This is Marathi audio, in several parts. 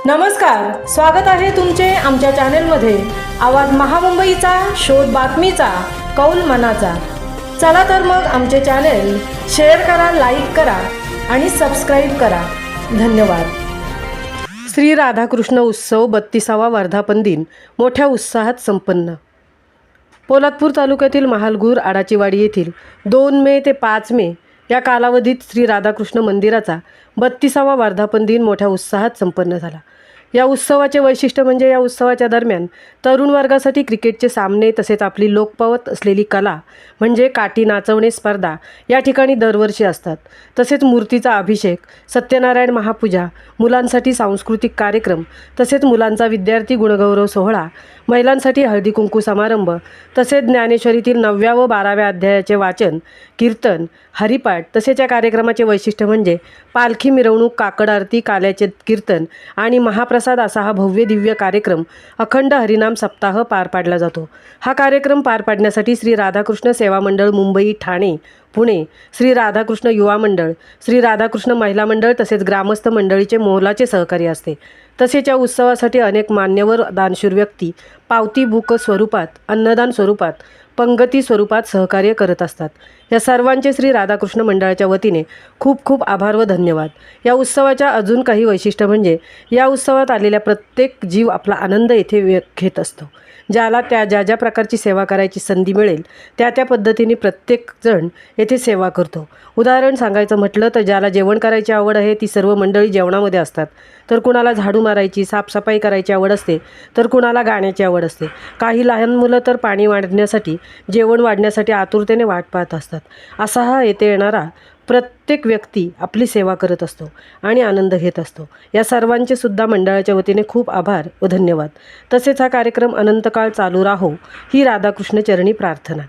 नमस्कार, स्वागत आहे तुमचे आमच्या चॅनेलमध्ये। आवाज महामुंबईचा, शोध बातमीचा, कौल मनाचा। चला तर मग आमचे चॅनेल शेअर करा, लाईक करा आणि सबस्क्राईब करा। धन्यवाद। श्री राधाकृष्ण उत्सव 32वा वर्धापन दिन मोठ्या उत्साहात संपन्न। पोलादपूर तालुक्यातील महालगूर आडाचीवाडी येथील 2 मे ते 5 मे या कालावधीत श्री राधाकृष्ण मंदिराचा 32वा वर्धापन दिन मोठ्या उत्साहात संपन्न झाला। या उत्सवाचे वैशिष्ट्य म्हणजे या उत्सवाच्या दरम्यान तरुण वर्गासाठी क्रिकेटचे सामने तसेच आपली लोकपावत असलेली कला म्हणजे काठी नाचवणे स्पर्धा या ठिकाणी दरवर्षी असतात। तसेच मूर्तीचा अभिषेक, सत्यनारायण महापूजा, मुलांसाठी सांस्कृतिक कार्यक्रम तसेच मुलांचा विद्यार्थी गुणगौरव सोहळा, महिलांसाठी हळदी कुंकू समारंभ तसेच ज्ञानेश्वरीतील 9व्या व 12व्या अध्यायाचे वाचन, कीर्तन, हरिपाठ तसेच या कार्यक्रमाचे वैशिष्ट्य म्हणजे पालखी मिरवणूक, काकड आरती, काल्याचे कीर्तन आणि महाप्रसाद असा हा भव्य दिव्य कार्यक्रम अखंड हरिनाम सप्ताह पार पाडला जातो। हा कार्यक्रम पार पाडण्यासाठी श्री राधाकृष्ण सेवा मंडळ मुंबई, ठाणे, पुणे, श्री राधाकृष्ण युवा मंडळ, श्री राधाकृष्ण महिला मंडळ तसेच ग्रामस्थ मंडळीचे मोलाचे सहकार्य असते। तसेच या उत्सवासाठी अनेक मान्यवर दानशूर व्यक्ती पावती बुक स्वरूपात, अन्नदान स्वरूपात, पंगती स्वरूपात सहकार्य करत असतात। या सर्वांचे श्री राधाकृष्ण मंडळाच्या वतीने खूप खूप आभार व धन्यवाद। या उत्सवाच्या अजून काही वैशिष्ट्य म्हणजे या उत्सवात आलेल्या प्रत्येक जीव आपला आनंद येथे घेत असतो। ज्याला ज्या ज्या प्रकारची सेवा करायची संधी मिळेल त्या पद्धतीने प्रत्येक जण येथे सेवा करतो। उदाहरण सांगायचं म्हटलं तर ज्याला जेवण करायची आवड आहे ती सर्व मंडळी जेवणामध्ये असतात, तर कुणाला झाडू मारायची, साफसफाई करायची आवड असते, तर कुणाला गाण्याची आवड असते। काही लहान मुलं तर पाणी वाढण्यासाठी, जेवण वाढण्यासाठी आतुरतेने वाट पाहत असतात। असा हा येथे येणारा प्रत्येक व्यक्ती आपली सेवा करत असतो आणि आनंद घेत असतो। या सर्वांचे सुद्धा मंडळाच्या वतीने खूप आभार व धन्यवाद। तसेच हा कार्यक्रम अनंतकाळ चालू राहो ही राधाकृष्ण चरणी प्रार्थना।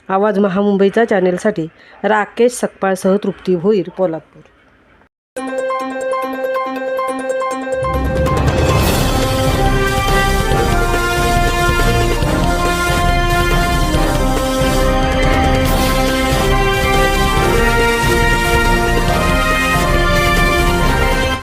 आवाज महामुंबईचा चॅनेलसाठी राकेश सकपाळसह तृप्ती भोईर, पोलादपूर।